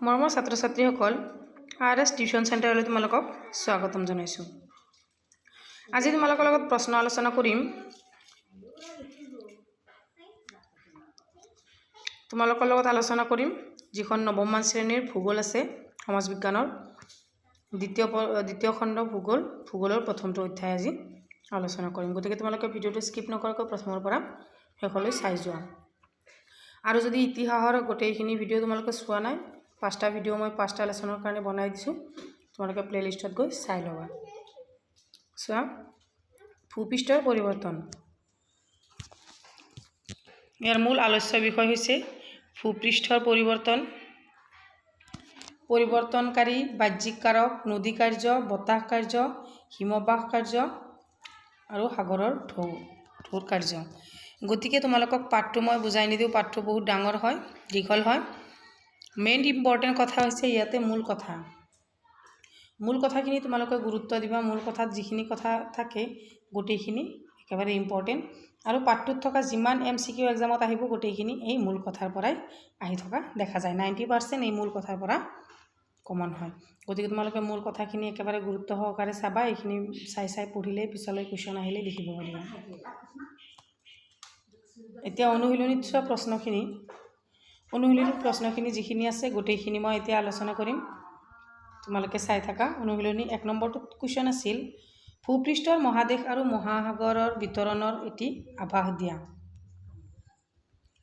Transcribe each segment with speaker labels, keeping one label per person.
Speaker 1: মৰমৰ ছাত্ৰ ছাত্ৰীসকল RS টিউশ্যন চেণ্টাৰলৈ তোমালোকক স্বাগতম জনাইছোঁ। আজি তোমালোকৰ লগত প্ৰশ্ন আলোচনা কৰিম। তোমালোকৰ লগত আলোচনা কৰিম যিখন নৱমমান শ্ৰেণীৰ ভূগোল আছে সমাজ বিজ্ঞানৰ দ্বিতীয় খণ্ড ভূগোলৰ প্ৰথমটো অধ্যায় আজি আলোচনা কৰিম। গতিকে তোমালোকে ভিডিঅ'টো স্কিপ নকৰাকৈ প্ৰথমৰ পৰা শেষলৈ চাই যোৱা। আৰু যদি ইতিহাসৰ গোটেইখিনি ভিডিঅ' তোমালোকে চোৱা নাই, 5টা ভিডিঅ' মই 5টা লেসনৰ কাৰণে বনাই দিছোঁ, তোমালোকে প্লেলিষ্টত গৈ চাই ল'বা। চোৱা, ভূপৃষ্ঠৰ পৰিৱৰ্তন। ইয়াৰ মূল আলোচ্য বিষয় হৈছে ভূপৃষ্ঠৰ পৰিৱৰ্তনকাৰী বাহ্যিক কাৰক, নদী কাৰ্য, বতাহ কাৰ্য, হিমবাহ কাৰ্য আৰু সাগৰৰ ঢৌৰ কাৰ্য। গতিকে তোমালোকক পাঠটো মই বুজাই নিদিওঁ, পাঠটো বহুত ডাঙৰ হয়, দীঘল হয়। মেইন ইম্পৰ্টেণ্ট কথা হৈছে ইয়াতে মূল কথাখিনি তোমালোকে গুৰুত্ব দিবা। মূল কথাত যিখিনি কথা থাকে গোটেইখিনি একেবাৰে ইম্পৰ্টেণ্ট, আৰু পাঠটোত থকা যিমান MCQ এক্সামত আহিব গোটেইখিনি এই মূল কথাৰ পৰাই আহি থকা দেখা যায়। 90% এই মূল কথাৰ পৰা কমন হয়। গতিকে তোমালোকে মূল কথাখিনি একেবাৰে গুৰুত্ব সহকাৰে চাবা। এইখিনি চাই পঢ়িলে পিছলৈ কুৱেশ্যন আহিলে লিখিব পাৰিবা। এতিয়া অনুশীলনীত চোৱা অনুশীলনীৰ প্ৰশ্নখিনি যিখিনি আছে গোটেইখিনি মই এতিয়া আলোচনা কৰিম, তোমালোকে চাই থাকা। অনুশীলনী 1 নম্বৰটোত কুৱেশ্যন আছিল ভূপৃষ্ঠৰ মহাদেশ আৰু মহাসাগৰৰ বিতৰণৰ এটি আভাস দিয়া।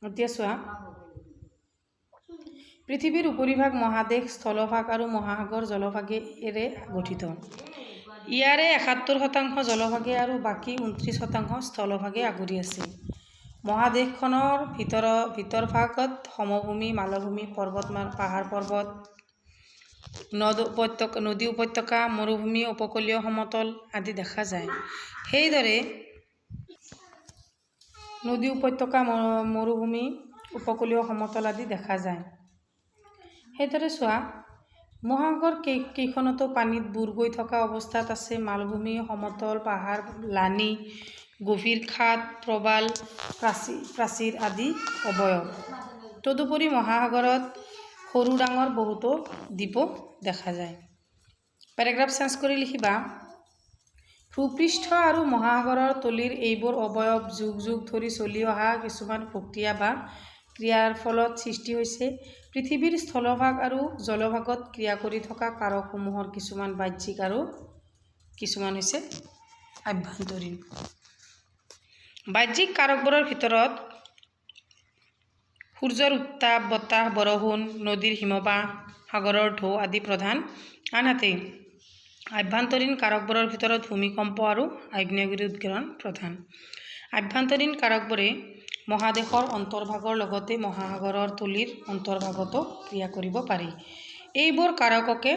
Speaker 1: এতিয়া চোৱা, পৃথিৱীৰ উপৰিভাগ মহাদেশ, স্থলভাগ আৰু মহাসাগৰ জলভাগেৰে গঠিত। ইয়াৰে 71% জলভাগে আৰু বাকী 29% স্থলভাগে আগুৰি আছে। মহাদেশখনৰ ভিতৰভাগত সমভূমি, মালভূমি, পাহাৰ পৰ্বত, নদী উপত্যকা, মৰুভূমি, উপকূলীয় সমতল আদি দেখা যায়। সেইদৰে নদী উপত্যকা, মৰুভূমি, উপকূলীয় সমতল আদি দেখা যায়। সেইদৰে চোৱা, মহাসাগৰ কেইখনতো পানীত বুৰ গৈ থকা অৱস্থাত আছে। মালভূমি, সমতল, পাহাৰ, লানি, গভীৰ খাদ, প্ৰবাল, প্ৰাচীৰ আদি অৱয়ব। তদুপৰি মহাসাগৰত সৰু ডাঙৰ বহুতো দ্বীপো দেখা যায়। পেৰাগ্ৰাফ চেঞ্জ কৰি লিখিবা, ভূপৃষ্ঠ আৰু মহাসাগৰৰ তলিৰ এইবোৰ অৱয়ব যুগ যুগ ধৰি চলি অহা কিছুমান প্ৰক্ৰিয়া বা ক্ৰিয়াৰ ফলত সৃষ্টি হৈছে। পৃথিৱীৰ স্থলভাগ আৰু জলভাগত ক্ৰিয়া কৰি থকা কাৰকসমূহৰ কিছুমান বাহ্যিক আৰু কিছুমান হৈছে আভ্যন্তৰীণ। বাহ্যিক কাৰকবোৰৰ ভিতৰত সূৰ্যৰ উত্তাপ, বতাহ, বৰষুণ, নদীৰ হিমবাহ, সাগৰৰ ঢৌ আদি প্ৰধান। আনহাতে আভ্যন্তৰীণ কাৰকবোৰৰ ভিতৰত ভূমিকম্প আৰু আগ্নেয়গিৰি উদগীৰণ প্ৰধান। আভ্যন্তৰীণ কাৰকবোৰে মহাদেশৰ অন্তৰ্ভাগৰ লগতে মহাসাগৰৰ তলিৰ অন্তৰ্ভাগতো ক্ৰিয়া কৰিব পাৰি। এইবোৰ কাৰককে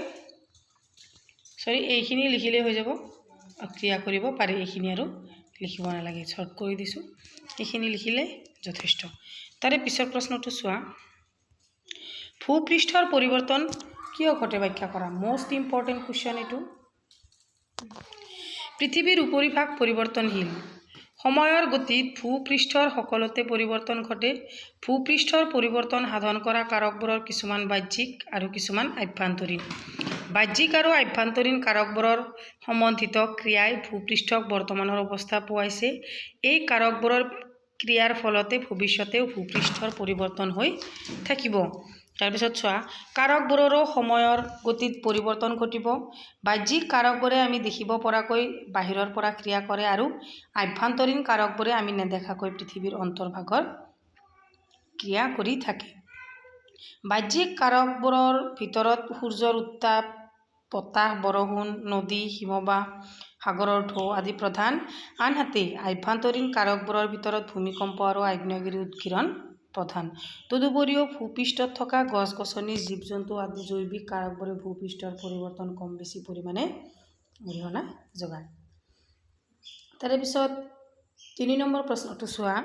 Speaker 1: এইখিনি লিখিলে হৈ যাব, ক্ৰিয়া কৰিব পাৰি। এইখিনি আৰু লিখিব নালাগে, শৰ্ট কৰি দিছোঁ, এইখিনি লিখিলে যথেষ্ট। তাৰে পিছৰ প্ৰশ্নটো চোৱা, ভূপৃষ্ঠৰ পৰিৱৰ্তন কিয় ঘটে ব্যাখ্যা কৰা। মষ্ট ইম্পৰ্টেণ্ট কুৱেশ্যন এইটো। পৃথিৱীৰ উপৰিভাগ পৰিৱৰ্তনশীল। সময়ৰ গতিত ভূপৃষ্ঠৰ সকলোতে পৰিৱৰ্তন ঘটে। ভূপৃষ্ঠৰ পৰিৱৰ্তন সাধন কৰা কাৰকবোৰৰ কিছুমান বাহ্যিক আৰু কিছুমান আভ্যন্তৰীণ। বাহ্যিক আৰু আভ্যন্তৰীণ কাৰকবোৰৰ সমন্বিত ক্ৰিয়াই ভূপৃষ্ঠক বৰ্তমানৰ অৱস্থা পোৱাইছে। এই কাৰকবোৰৰ ক্ৰিয়াৰ ফলতে ভৱিষ্যতেও ভূপৃষ্ঠৰ পৰিৱৰ্তন হৈ থাকিব। তাৰপিছত চোৱা, কাৰকবোৰৰো সময়ৰ গতিত পৰিৱৰ্তন ঘটিব। বাহ্যিক কাৰকবোৰে আমি দেখিব পৰাকৈ বাহিৰৰ পৰা ক্ৰিয়া কৰে আৰু আভ্যন্তৰীণ কাৰকবোৰে আমি নেদেখাকৈ পৃথিৱীৰ অন্তৰ্ভাগৰ ক্ৰিয়া কৰি থাকে। বাহ্যিক কাৰকবোৰৰ ভিতৰত সূৰ্যৰ উত্তাপ, বতাহ, বৰষুণ, নদী, হিমবাহ, সাগৰৰ ঢৌ আদি প্ৰধান। আনহাতে আভ্যন্তৰীণ কাৰকবোৰৰ ভিতৰত ভূমিকম্প আৰু আগ্নেয়গিৰি উদগীৰণ প্ৰধান। তদুপৰিও ভূপৃষ্ঠত থকা গছ-গছনি, জীৱ-জন্তু আদি জৈৱিক কাৰকবোৰে ভূপৃষ্ঠৰ পৰিৱৰ্তন কম বেছি পৰিমাণে অৰিহণা যোগায়। তাৰে পিছত 3 নম্বৰ প্ৰশ্নটো চোৱা,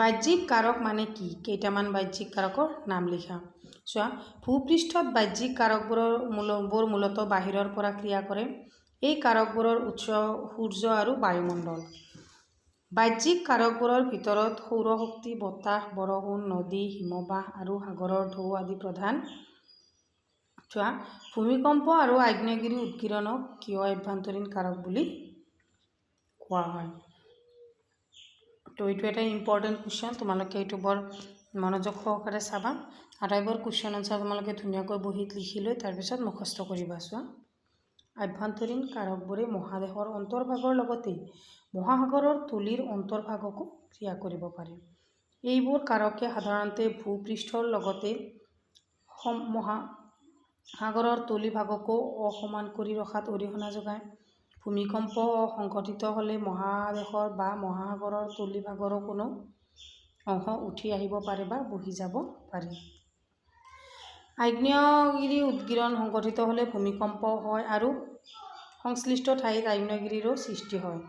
Speaker 1: বাহ্যিক কাৰক মানে কি? কেইটামান বাহ্যিক কাৰকৰ নাম লিখা। চোৱা, ভূপৃষ্ঠত বাহ্যিক কাৰকবোৰ মূলতঃ বাহিৰৰ পৰা ক্ৰিয়া কৰে। এই কাৰকবোৰৰ উৎস সূৰ্য আৰু বায়ুমণ্ডল। বাহ্যিক কাৰকবোৰৰ ভিতৰত সৌৰশক্তি, বতাহ, বৰষুণ, নদী, হিমবাহ আৰু সাগৰৰ ঢৌ আদি প্ৰধান। চোৱা, ভূমিকম্প আৰু আগ্নেয়গিৰি উৎকীৰণক কিয় আভ্যন্তৰীণ কাৰক বুলি কোৱা হয়? তো এইটো এটা ইম্পৰ্টেণ্ট কুৱেশ্যন, তোমালোকে এইটো বৰ মনোযোগ সহকাৰে চাবা। আটাইবোৰ কুৱেশ্যন আনচাৰ তোমালোকে ধুনীয়াকৈ বহীত লিখি লৈ তাৰপিছত মুখস্থ কৰিবা। চোৱা, আভ্যন্তৰীণ কাৰকবোৰে মহাদেশৰ অন্তৰ্ভাগৰ লগতে মহাসাগৰৰ তলিৰ অন্তৰ্ভাগকো ক্ৰিয়া কৰিব পাৰে। এইবোৰ কাৰকে সাধাৰণতে ভূপৃষ্ঠৰ লগতে মহাসাগৰৰ তলিভাগকো অসমান কৰি ৰখাত অৰিহণা যোগায়। ভূমিকম্প সংঘটিত হ'লে মহাদেশৰ বা মহাসাগৰৰ তলিভাগৰো কোনো অংশ উঠি আহিব পাৰে বা বহি যাব পাৰে। আগ্নেয়গিৰি উৎকীৰণ সংঘটিত হ'লে ভূমিকম্প হয় আৰু সংশ্লিষ্ট ঠাইত আগ্নেয়গিৰিৰো সৃষ্টি হয়।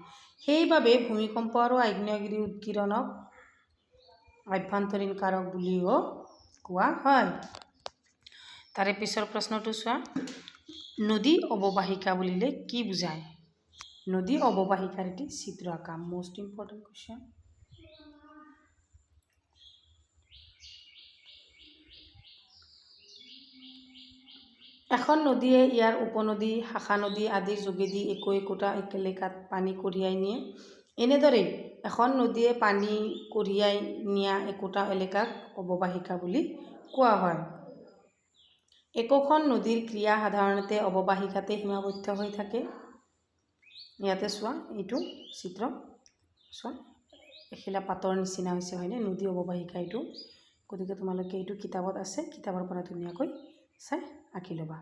Speaker 1: সেইবাবে ভূমিকম্প আৰু আগ্নেয়গিৰি উৎকীৰণক আভ্যন্তৰীণ কাৰক বুলিও কোৱা হয়। তাৰে পিছৰ প্ৰশ্নটো চোৱা, নদী অৱবাহিকা বুলিলে কি বুজায়? নদী অৱবাহিকাৰ এটি চিত্ৰ আঁকা। Most important question. এখন নদীয়ে ইয়াৰ উপনদী, শাখা নদী আদিৰ যোগেদি একোটা এলেকাত পানী কঢ়িয়াই নিয়ে। এনেদৰে এখন নদীয়ে পানী কঢ়িয়াই নিয়া একোটা এলেকাক অৱবাহিকা বুলি কোৱা হয়। একোখন নদীৰ ক্ৰিয়া সাধাৰণতে অৱবাহিকাতে সীমাবদ্ধ হৈ থাকে। ইয়াতে চোৱা, এইটো চিত্ৰ চোৱা, এখিলা পাতৰ নিচিনা হৈছে, হয়নে? নদী অৱবাহিকা এইটো। গতিকে তোমালোকে এইটো কিতাপত আছে, কিতাপৰ পৰা ধুনীয়াকৈ চাই আঁকি ল'বা।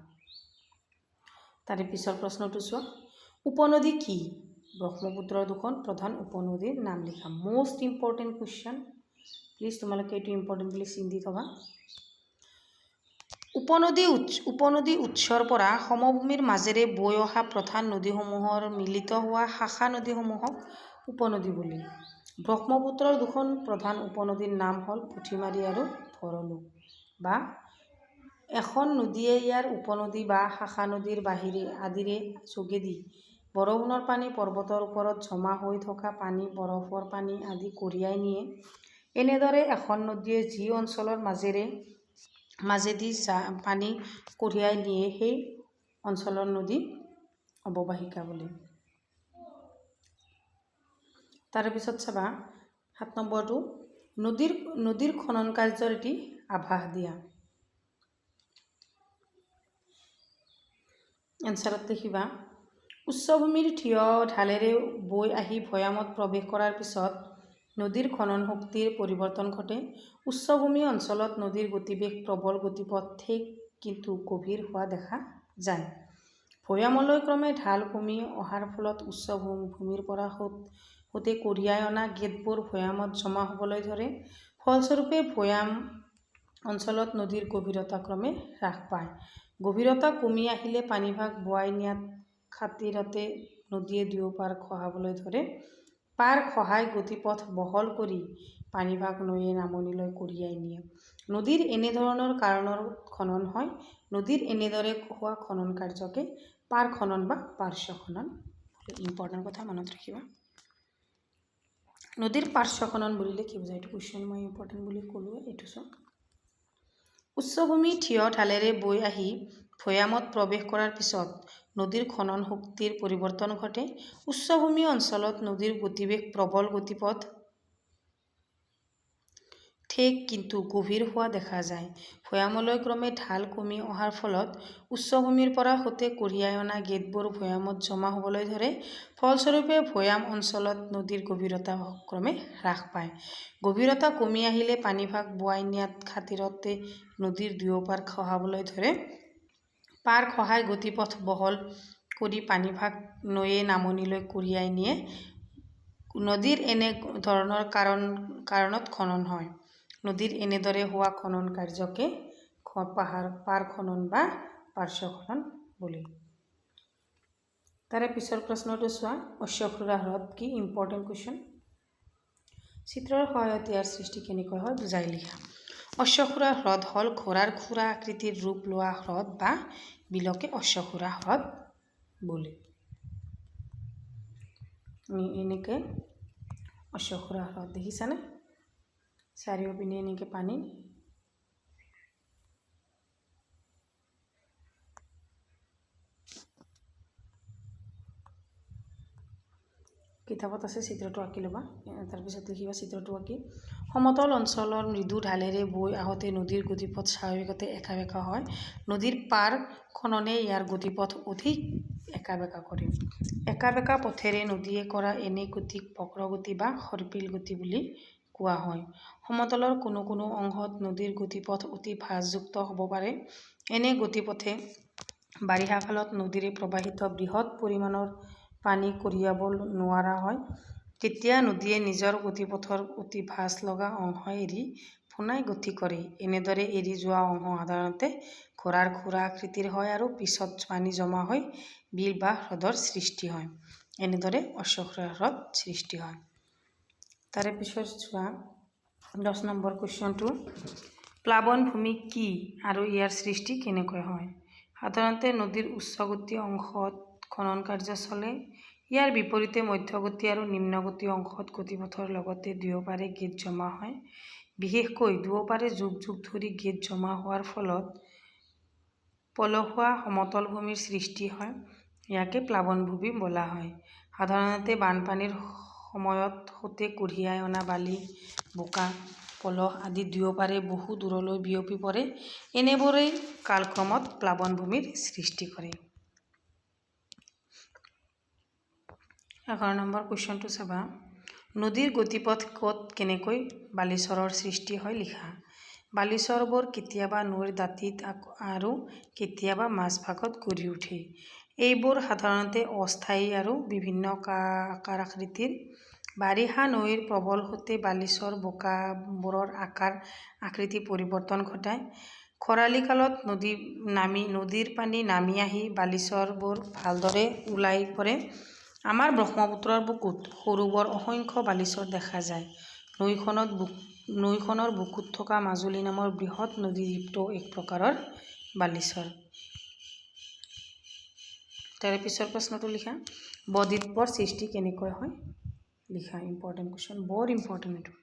Speaker 1: তাৰে পিছৰ প্ৰশ্নটো চোৱা, উপনদী কি? ব্ৰহ্মপুত্ৰৰ দুখন প্ৰধান উপনদীৰ নাম লিখা। মোষ্ট ইম্পৰ্টেণ্ট কুৱেশ্যন, প্লিজ তোমালোকে এইটো ইম্পৰ্টেণ্ট বুলি চিন্তি থবা। উপনদী উৎসৰ পৰা সমভূমিৰ মাজেৰে বৈ অহা প্ৰধান নদীসমূহৰ মিলিত হোৱা শাখা নদীসমূহক উপনদী বুলি। ব্ৰহ্মপুত্ৰৰ দুখন প্ৰধান উপনদীৰ নাম হ'ল পুঠিমাৰী আৰু ভৰলু। বা এখন নদীয়ে ইয়াৰ উপনদী বা শাখা নদীৰ আদিৰে যোগেদি বৰষুণৰ পানী, পৰ্বতৰ ওপৰত জমা হৈ থকা পানী, বৰফৰ পানী আদি কঢ়িয়াই নিয়ে। এনেদৰে এখন নদীয়ে যি অঞ্চলৰ মাজেদি পানী কঢ়িয়াই নিয়ে সেই অঞ্চলৰ নদী অৱবাহিকা বুলি। তাৰপিছত চাবা 7 নম্বৰটো, নদীৰ খনন কাৰ্যৰ এটি আভাস দিয়া। এনচাৰত লিখিবা, উচ্চভূমিৰ থিয় ঢালেৰে বৈ আহি ভৈয়ামত প্ৰৱেশ কৰাৰ পিছত নদীৰ খনন শক্তিৰ পৰিৱৰ্তন ঘটে। উচ্চভূমি অঞ্চলত নদীৰ গতিবেগ প্ৰবল, গতিপথ ঠেক কিন্তু গভীৰ হোৱা দেখা যায়। ভৈয়ামলৈ ক্ৰমে ঢাল কমি অহাৰ ফলত উচ্চভূমিৰ পৰা সোঁতে কঢ়িয়াই অনা গেটবোৰ ভৈয়ামত জমা হ'বলৈ ধৰে। ফলস্বৰূপে ভৈয়াম অঞ্চলত নদীৰ গভীৰতা ক্ৰমে হ্ৰাস পায়। গভীৰতা কমি আহিলে পানীভাগ বোৱাই নিয়াত খাতিৰতে নদীয়ে দুয়োপাৰ খহাবলৈ ধৰে। পাৰ খহাই গতিপথ বহল কৰি পানীভাগ নৈয়ে নামনিলৈ কঢ়িয়াই নিয়ে। নদীৰ এনেধৰণৰ কাৰণৰ খনন হয়। নদীৰ এনেদৰে হোৱা খনন কাৰ্যকে পাৰ খনন বা পাৰ্শ্ব খনন। ইম্পৰ্টেণ্ট কথা মনত ৰাখিবা। নদীৰ পাৰ্শ্ব খনন বুলিলে কি বুজায়? এইটো কুৱেশ্যন মই ইম্পৰ্টেণ্ট বুলি ক'লোৱে। এইটো চোৱা, উচ্চভূমি থিয় ঢালেৰে বৈ আহি ভৈয়ামত প্ৰৱেশ কৰাৰ পিছত নদীৰ খনন শক্তিৰ পৰিৱৰ্তন ঘটে। উচ্চভূমি অঞ্চলত নদীৰ গতিবেগ প্ৰবল, গতিপথ ঠেক কিন্তু গভীৰ হোৱা দেখা যায়। ভৈয়ামলৈ ক্ৰমে ঢাল কমি অহাৰ ফলত উচ্চভূমিৰ পৰা সোঁতে কঢ়িয়াই অনা গেটবোৰ ভৈয়ামত জমা হ'বলৈ ধৰে। ফলস্বৰূপে ভৈয়াম অঞ্চলত নদীৰ গভীৰতা ক্ৰমে হ্ৰাস পায়। গভীৰতা কমি আহিলে পানীভাগ বোৱাই নিয়াত খাতিৰতে নদীৰ দুয়োপাৰ খহাবলৈ ধৰে। পাৰ খহাই গতিপথ বহল কৰি পানীভাগ নৈয়ে নামনিলৈ কঢ়িয়াই নিয়ে। নদীৰ এনে ধৰণৰ কাৰণত খনন হয়। নদীৰ এনেদৰে হোৱা খনন কাৰ্যকে পাৰ খনন বা পাৰ্শ্ব খনন বুলি। তাৰে পিছৰ প্ৰশ্নটো চোৱা, অশ্বক্ষুৰা হ্ৰদ কি? Important question. চিত্ৰৰ সহায়ত ইয়াৰ সৃষ্টি কেনেকৈ হয় বুজাই লিখা। অশ্বক্ষুৰা হ্ৰদ হ'ল ঘোঁৰাৰ খুৰা আকৃতিৰ ৰূপ লোৱা হ্ৰদ বা বিলকে অশ্বক্ষুৰা হ্ৰদ বোলে। এনেকৈ অশ্বক্ষুৰা হ্ৰদ দেখিছানে চাৰিওপিনে এনেকৈ পানী কিতাপত আছে চিত্ৰটো আঁকি ল'বা তাৰপিছত লিখিবা চিত্ৰটো আঁকি সমতল অঞ্চলৰ মৃদু ঢালেৰে বৈ আহোঁতে নদীৰ গতিপথ স্বাভাৱিকতে একা বেকা হয় নদীৰ পাৰ খননে ইয়াৰ গতিপথ অধিক একা বেকা কৰে একা বেকা পথেৰে নদীয়ে কৰা এনে গতিক বক্ৰগতি বা সৰ্পিল গতি বুলি কোৱা হয় সমতলৰ কোনো কোনো অংশত নদীৰ গতিপথ অতি ভাঁজযুক্ত হ'ব পাৰে এনে গতিপথে বাৰিষা কালত নদীৰে প্ৰবাহিত বৃহৎ পৰিমাণৰ পানী কঢ়িয়াব নোৱাৰা হয় তেতিয়া নদীয়ে নিজৰ গতিপথৰ অতি ভাঁজ লগা অংশ এৰি পোনাই গতি কৰে এনেদৰে এৰি যোৱা অংশ সাধাৰণতে ঘোঁৰাৰ খুৰা আকৃতিৰ হয় আৰু পিছত পানী জমা হৈ বিল বা হ্ৰদৰ সৃষ্টি হয় এনেদৰে অশ্বক্ষুৰা হ্ৰদ সৃষ্টি হয় তাৰে পিছত চোৱা 10 নম্বৰ কুৱেশ্যনটো প্লাৱনভূমি কি আৰু ইয়াৰ সৃষ্টি কেনেকৈ হয় সাধাৰণতে নদীৰ উচ্চগতি অংশত খনন কাৰ্য চলে ইয়াৰ বিপৰীতে মধ্যগতি আৰু নিম্নগতি অংশত গতিপথৰ লগতে দুয়োপাৰে গেদ জমা হয় বিশেষকৈ দুয়োপাৰে যুগ যুগ ধৰি গেদ জমা হোৱাৰ ফলত পলসুৱা সমতল ভূমিৰ সৃষ্টি হয় ইয়াকে প্লাৱনভূমি বোলা হয় সাধাৰণতে বানপানীৰ সময়ত সতে কঢ়িয়াই অনা বালি বোকা পলস আদি দুয়োপাৰে বহু দূৰলৈ বিয়পি পৰে এনেবোৰেই কালক্ৰমত প্লাৱনভূমিৰ সৃষ্টি কৰে 11 নম্বৰ কুৱেশ্যনটো চাবা নদীৰ গতিপথ ক'ত কেনেকৈ বালিচৰৰ সৃষ্টি হয় লিখা বালিচৰবোৰ কেতিয়াবা নৈৰ দাঁতিত আৰু কেতিয়াবা মাজভাগত গঢ়ি উঠে এইবোৰ সাধাৰণতে অস্থায়ী আৰু বিভিন্ন আকাৰ আকৃতিৰ বাৰিষা নৈৰ প্ৰবল সোঁতে বালিচৰ বোকাবোৰৰ আকাৰ আকৃতি পৰিৱৰ্তন ঘটায় খৰালি কালত নদীৰ পানী নামি আহি বালিচৰবোৰ ভালদৰে ওলাই পৰে আমাৰ ব্ৰহ্মপুত্ৰৰ বুকুত সৰু বৰ অসংখ্য বালিচৰ দেখা যায় নৈখনৰ বুকুত থকা মাজুলী নামৰ বৃহৎ নদীদ্বীপটো এক প্ৰকাৰৰ বালিচৰ তাৰে পিছৰ প্ৰশ্নটো লিখা বদ্বীপৰ সৃষ্টি কেনেকৈ হয় লিখা ইম্পৰ্টেণ্ট কুৱেশ্যন বৰ ইম্পৰ্টেণ্ট এইটো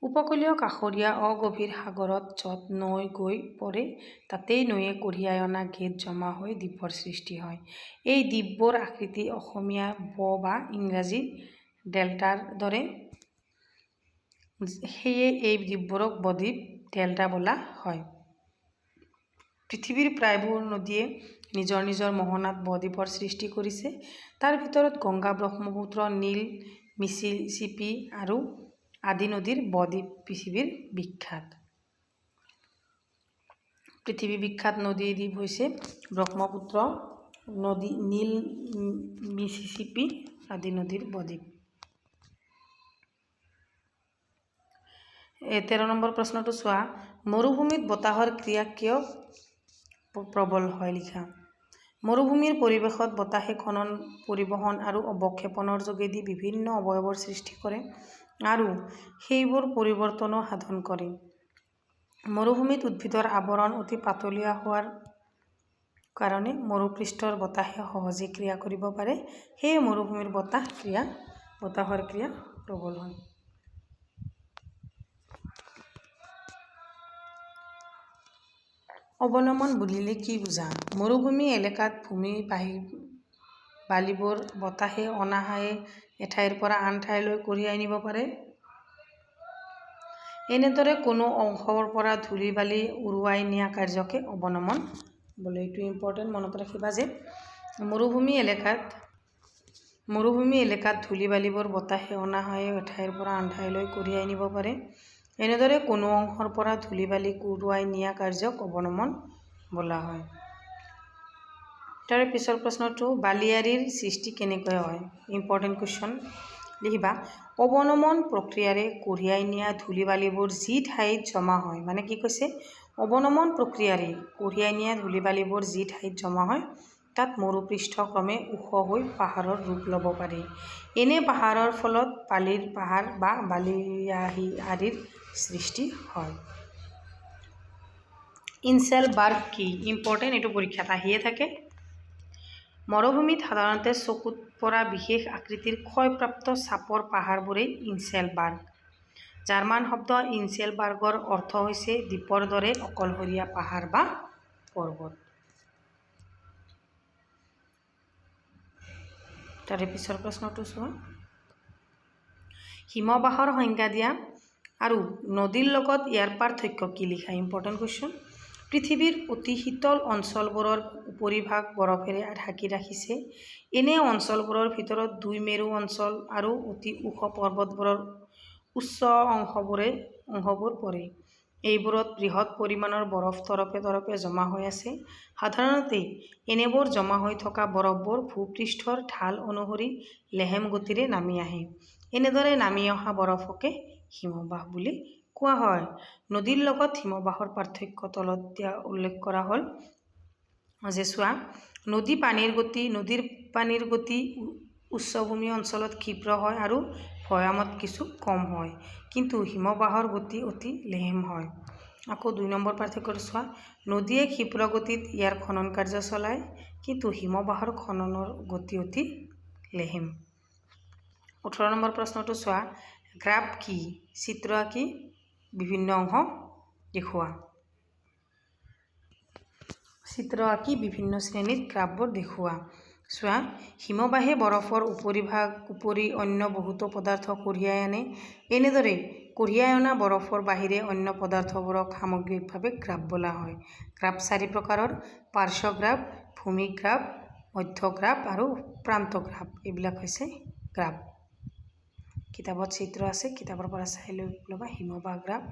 Speaker 1: উপকূলীয় কাষৰীয়া অগভীৰ সাগৰত য'ত নৈ গৈ পৰে তাতেই নৈয়ে কঢ়িয়াই অনা গেদ জমা হৈ দ্বীপৰ সৃষ্টি হয় এই দ্বীপবোৰ আকৃতি অসমীয়া ব বা ইংৰাজী ডেল্টাৰ দৰে সেয়ে এই দ্বীপবোৰক বদ্বীপ ডেল্টা বোলা হয় পৃথিৱীৰ প্ৰায়বোৰ নদীয়ে নিজৰ নিজৰ মোহনাত বদ্বীপৰ সৃষ্টি কৰিছে তাৰ ভিতৰত গংগা ব্ৰহ্মপুত্ৰ নীল মিছিছিপি আৰু আদি নদীৰ বদ্বীপ পৃথিৱীৰ বিখ্যাত নদী দ্বীপ হৈছে ব্ৰহ্মপুত্ৰ নদী নীল মিছিছিপি আদি নদীৰ বদ্বীপ 13 নম্বৰ প্ৰশ্নটো চোৱা মৰুভূমিত বতাহৰ ক্ৰিয়া কিয় প্ৰবল হয় লিখা মৰুভূমিৰ পৰিৱেশত বতাহে খনন পৰিবহণ আৰু অৱক্ষেপণৰ যোগেদি বিভিন্ন অৱয়ৱৰ সৃষ্টি কৰে আৰু সেইবোৰ পৰিৱৰ্তনো সাধন কৰে মৰুভূমিত উদ্ভিদৰ আৱৰণ অতি পাতলীয়া হোৱাৰ কাৰণে মৰুপৃষ্ঠৰ বতাহে সহজে ক্ৰিয়া কৰিব পাৰে সেয়ে মৰুভূমিৰ বতাহৰ ক্ৰিয়া প্ৰবল হয় অৱনমন বুলিলে কি বুজা মৰুভূমি এলেকাত ভূমি বালিবোৰ বতাহে অনাহায়ে এঠাইৰ পৰা আন ঠাইলৈ কঢ়িয়াই নিব পাৰে এনেদৰে কোনো অংশৰ পৰা ধূলি বালি উৰুৱাই নিয়া কাৰ্যকে অৱনমন বোলে এইটো ইম্পৰ্টেণ্ট মনত ৰাখিবা যে মৰুভূমি এলেকাত ধূলি বালিবোৰ বতাহে অনাহায়ে এঠাইৰ পৰা আন ঠাইলৈ কঢ়িয়াই নিব পাৰে এনেদৰে কোনো অংশৰ পৰা ধূলি বালি উৰুৱাই নিয়া কাৰ্যক অৱনমন বোলা হয় তাৰে পিছৰ প্ৰশ্নটো বালিয়াড়ীৰ সৃষ্টি কেনেকৈ হয় ইম্পৰ্টেণ্ট কুৱেশ্যন লিখিবা অৱনমন প্ৰক্ৰিয়াৰে কঢ়িয়াই নিয়া ধূলি বালিবোৰ যি ঠাইত জমা হয় মানে কি কৈছে অৱনমন প্ৰক্ৰিয়াৰে কঢ়িয়াই নিয়া ধূলি বালিবোৰ যি ঠাইত জমা হয় তাত মৰুপৃষ্ঠ ক্ৰমে ওখ হৈ পাহাৰৰ ৰূপ ল'ব পাৰে এনে পাহাৰৰ ফলত বালিৰ পাহাৰ বা বালিয়াড়ীৰ সৃষ্টি হয় ইনচেল বাৰ্গ কি ইম্পৰ্টেণ্ট এইটো পৰীক্ষাত আহিয়ে থাকে মৰুভূমিত সাধাৰণতে চকুত পৰা বিশেষ আকৃতিৰ ক্ষয়প্ৰাপ্ত চাপৰ পাহাৰবোৰেই ইনচেলবাৰ্গ। জাৰ্মান শব্দ ইনচেলবাৰ্গৰ অৰ্থ হৈছে দ্বীপৰ দৰে অকলশৰীয়া পাহাৰ বা পৰ্বত। তাৰে পিছৰ প্ৰশ্নটো চোৱা। হিমবাহৰ সংজ্ঞা দিয়া আৰু নদীৰ লগত ইয়াৰ পাৰ্থক্য কি লিখা। Important question. পৃথিৱীৰ অতি শীতল অঞ্চলবোৰৰ উপৰিভাগ বৰফেৰে ঢাকি ৰাখিছে। এনে অঞ্চলবোৰৰ ভিতৰত 2 মেৰু অঞ্চল আৰু অতি ওখ পৰ্বতবোৰৰ উচ্চ অংশবোৰ পৰে। এইবোৰত বৃহৎ পৰিমাণৰ বৰফ তৰপে তৰপে জমা হৈ আছে। সাধাৰণতে এনেবোৰ জমা হৈ থকা বৰফবোৰ ভূপৃষ্ঠৰ ঢাল অনুসৰি লেহেম গতিৰে নামি আহে। এনেদৰে নামি অহা বৰফকে হিমবাহ বুলি কোৱা হয়। নদীৰ লগত হিমবাহৰ পাৰ্থক্য তলত দিয়া উল্লেখ কৰা হ'ল যে চোৱা, নদীৰ পানীৰ গতি উচ্চভূমি অঞ্চলত ক্ষীপ্ৰ হয় আৰু ভৈয়ামত কিছু কম হয়, কিন্তু হিমবাহৰ গতি অতি লেহেম হয়। আকৌ 2 নম্বৰ পাৰ্থক্যটো চোৱা, নদীয়ে ক্ষীপ্ৰ গতিত ইয়াৰ খনন কাৰ্য চলায়, কিন্তু হিমবাহৰ খননৰ গতি অতি লেহেম। 18 নম্বৰ প্ৰশ্নটো চোৱা, গ্ৰাফ কি? চিত্ৰ আঁকি বিভিন্ন অংশ দেখুওৱা। চিত্ৰ আঁকি বিভিন্ন শ্ৰেণীত গ্ৰাফবোৰ দেখুওৱা। চোৱা, হিমবাহে বৰফৰ উপৰি অন্য বহুতো পদাৰ্থ কঢ়িয়াই আনে। এনেদৰে কঢ়িয়াই অনা বৰফৰ বাহিৰে অন্য পদাৰ্থবোৰক সামগ্ৰিকভাৱে গ্ৰাফ বোলা হয়। গ্ৰাফ 4 প্ৰকাৰৰ: পাৰ্শ্ব গ্ৰাফ, ভূমি গ্ৰাফ, মধ্য গ্ৰাফ আৰু প্ৰান্ত গ্ৰাফ। এইবিলাক হৈছে গ্ৰাফ। কিতাপত চিত্ৰ আছে, কিতাপৰ পৰা চাই লৈ ল'বা। হিমবাহ গ্ৰাফ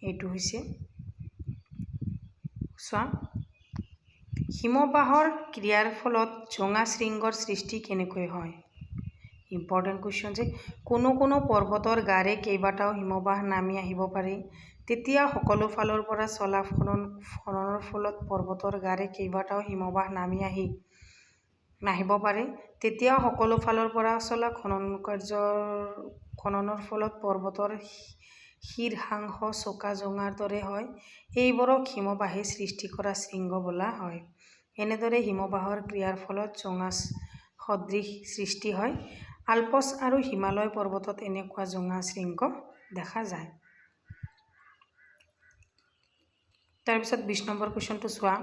Speaker 1: এইটো হৈছে। চোৱা, হিমবাহৰ ক্ৰিয়াৰ ফলত জোঙা শৃংগৰ সৃষ্টি কেনেকৈ হয়। ইম্পৰ্টেণ্ট কুৱেশ্যন যে কোনো পৰ্বতৰ গাৰে কেইবাটাও হিমবাহ নামি আহিব পাৰে। তেতিয়া সকলো ফালৰ পৰা চলা খননৰ ফলত পৰ্বতৰ গাৰে কেইবাটাও হিমবাহ নামি আহিব পাৰে। তেতিয়া সকলো ফালৰ পৰা চলা খননৰ ফলত পৰ্বতৰ শীৰ্ষাংশ চোকা জোঙাৰ দৰে হয়। এইবোৰক হিমবাহে সৃষ্টি কৰা শৃংগ বোলা হয়। এনেদৰে হিমবাহৰ ক্ৰিয়াৰ ফলত জোঙা সদৃশ সৃষ্টি হয়। আল্পছ আৰু হিমালয় পৰ্বতত এনেকুৱা জোঙা শৃংগ দেখা যায়। তাৰপিছত 20 নম্বৰ কুৱেশ্যনটো চোৱা,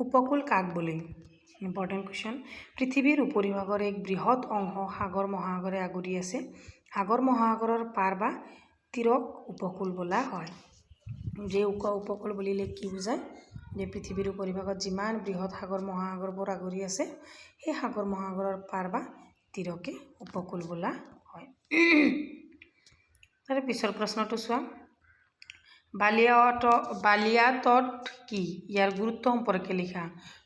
Speaker 1: উপকূল কাক বোলে। Important question. পৃথিৱীৰ উপৰিভাগৰ এক বৃহৎ অংশ সাগৰ মহাসাগৰে আগুৰি আছে। সাগৰ মহাসাগৰৰ পাৰ বা তীৰক উপকূল বোলা হয়। যে উপকূল বুলিলে কি বুজায়, যে পৃথিৱীৰ উপৰিভাগত যিমান বৃহৎ সাগৰ মহাসাগৰবোৰ আগুৰি আছে, সেই সাগৰ মহাসাগৰৰ পাৰ বা তীৰকে উপকূল বোলা হয়। তাৰে পিছৰ প্ৰশ্নটো চোৱা, বালিয়া তট কি? ইয়াৰ গুৰুত্ব সম্পৰ্কে লিখা।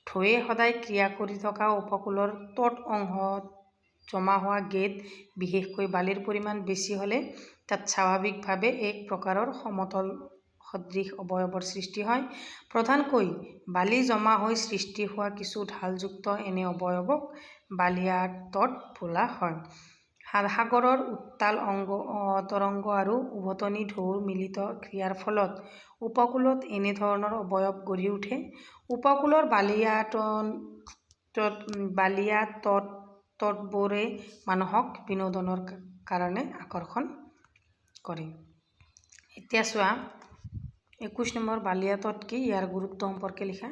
Speaker 1: ঢৌৱে সদায় ক্ৰিয়া কৰি থকা উপকূলৰ তট অংশত জমা হোৱা গেদ, বিশেষকৈ বালিৰ পৰিমাণ বেছি হ'লে তাত স্বাভাৱিকভাৱে এক প্ৰকাৰৰ সমতল সদৃশ অৱয়ৱৰ সৃষ্টি হয়। প্ৰধানকৈ বালি জমা হৈ সৃষ্টি হোৱা কিছু ঢালযুক্ত এনে অৱয়ৱক বালিয়া তট বোলা হয়। সাগৰৰ উত্তাল তৰংগ আৰু উভতনি ঢৌৰ মিলিত ক্ৰিয়াৰ ফলত উপকূলত এনে ধৰণৰ অৱয়ৱ গঢ়ি উঠে। উপকূলৰ বালিয়া তটবোৰে মানুহক বিনোদনৰ কাৰণে আকৰ্ষণ কৰে। এতিয়া চোৱা, 21 নম্বৰ, বালিয়া তট কি? ইয়াৰ গুৰুত্ব সম্পৰ্কে লিখা।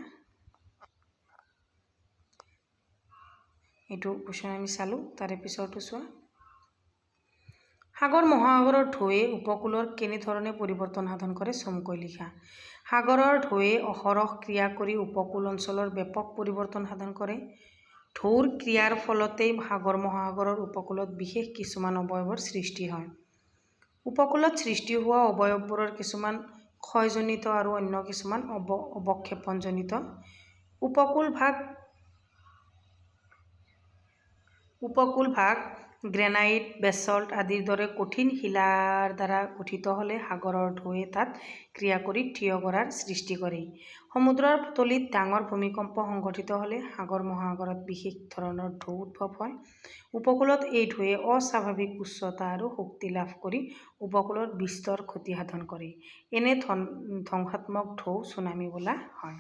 Speaker 1: এইটো কুৱেশ্যন আমি চালোঁ। তাৰে পিছৰটো চোৱা, সাগৰ মহাসাগৰৰ ঢৌৱে উপকূলৰ কেনেধৰণে পৰিৱৰ্তন সাধন কৰে চমুকৈ লিখা। সাগৰৰ ঢৌৱে অহৰহ ক্ৰিয়া কৰি উপকূল অঞ্চলৰ ব্যাপক পৰিৱৰ্তন সাধন কৰে। ঢৌৰ ক্ৰিয়াৰ ফলতেই সাগৰ মহাসাগৰৰ উপকূলত বিশেষ কিছুমান অৱয়ৱৰ সৃষ্টি হয়। উপকূলত সৃষ্টি হোৱা অৱয়ৱবোৰৰ কিছুমান ক্ষয়জনিত আৰু অন্য কিছুমান অৱক্ষেপণজনিত। উপকূল ভাগ গ্ৰেনাইট, বেছল্ট আদিৰ দৰে কঠিন শিলাৰ দ্বাৰা গঠিত হ'লে সাগৰৰ ঢৌৱে তাত ক্ৰিয়া কৰি থিয় গৰাৰ সৃষ্টি কৰে। সমুদ্ৰৰ তলিত ডাঙৰ ভূমিকম্প সংঘটিত হ'লে সাগৰ মহাসাগৰত বিশেষ ধৰণৰ ঢৌ উদ্ভৱ হয়। উপকূলত এই ঢৌৱে অস্বাভাৱিক উচ্চতা আৰু শক্তি লাভ কৰি উপকূলৰ বিস্তৰ ক্ষতি সাধন কৰে। এনে ধ্বংসাত্মক ঢৌ চুনামি বোলা হয়।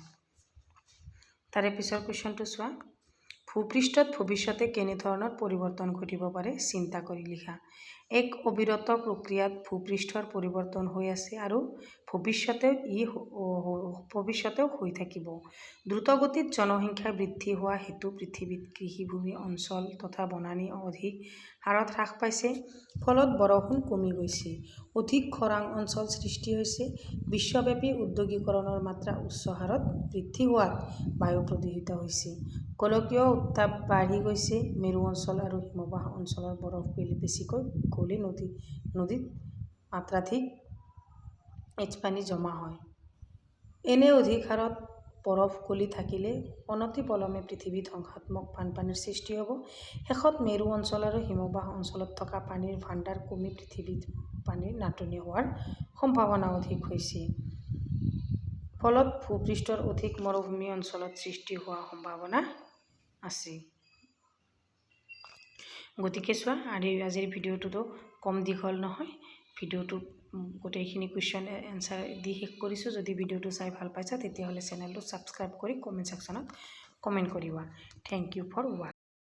Speaker 1: তাৰে পিছৰ কুৱেশ্যনটো চোৱা, ভূপৃষ্ঠত ভৱিষ্যতে কেনেধৰণৰ পৰিৱৰ্তন ঘটিব পাৰে চিন্তা কৰি লিখা। এক অবিৰত প্ৰক্ৰিয়াত ভূপৃষ্ঠৰ পৰিৱৰ্তন হৈ আছে আৰু ভৱিষ্যতেও হৈ থাকিব। দ্ৰুতগতিত জনসংখ্যা বৃদ্ধি হোৱা হেতু পৃথিৱীত কৃষিভূমি অঞ্চল তথা বনানী অধিক হাৰত হ্ৰাস পাইছে, ফলত বৰষুণ কমি গৈছে। অধিক খৰাং অঞ্চল সৃষ্টি হৈছে। বিশ্বব্যাপী ঔদ্যোগিকৰণৰ মাত্ৰা উচ্চ হাৰত বৃদ্ধি হোৱাত বায়ু প্ৰদূষিত হৈছে। গোলকীয় উত্তাপ বাঢ়ি গৈছে। মেৰু অঞ্চল আৰু হিমবাহ অঞ্চলৰ বৰফ বেছিকৈ গলি নদীত মাত্ৰাধিক পানী জমা হয়। এনে অধিক হাৰত বৰফ গলি থাকিলে অনতিপলমে পৃথিৱীত ধ্বংসাত্মক বানপানীৰ সৃষ্টি হ'ব। শেষত মেৰু অঞ্চল আৰু হিমবাহ অঞ্চলত থকা পানীৰ ভাণ্ডাৰ কমি পৃথিৱীত পানীৰ নাটনি হোৱাৰ সম্ভাৱনা অধিক হৈছে। ফলত ভূপৃষ্ঠৰ অধিক মৰুভূমি অঞ্চলত সৃষ্টি হোৱাৰ সম্ভাৱনা আছে। গতিকে চোৱা, আজিৰ ভিডিঅ'টোতো কম দীঘল নহয়। ভিডিঅ'টো গোটেইখিনি কুৱেশ্যন এনচাৰ দি শেষ কৰিছোঁ। যদি ভিডিঅ'টো চাই ভাল পাইছা তেতিয়াহ'লে চেনেলটো ছাবস্ক্ৰাইব কৰি কমেণ্ট ছেকশ্যনত কমেণ্ট কৰিবা। থেংক ইউ ফৰ ৱাচিং।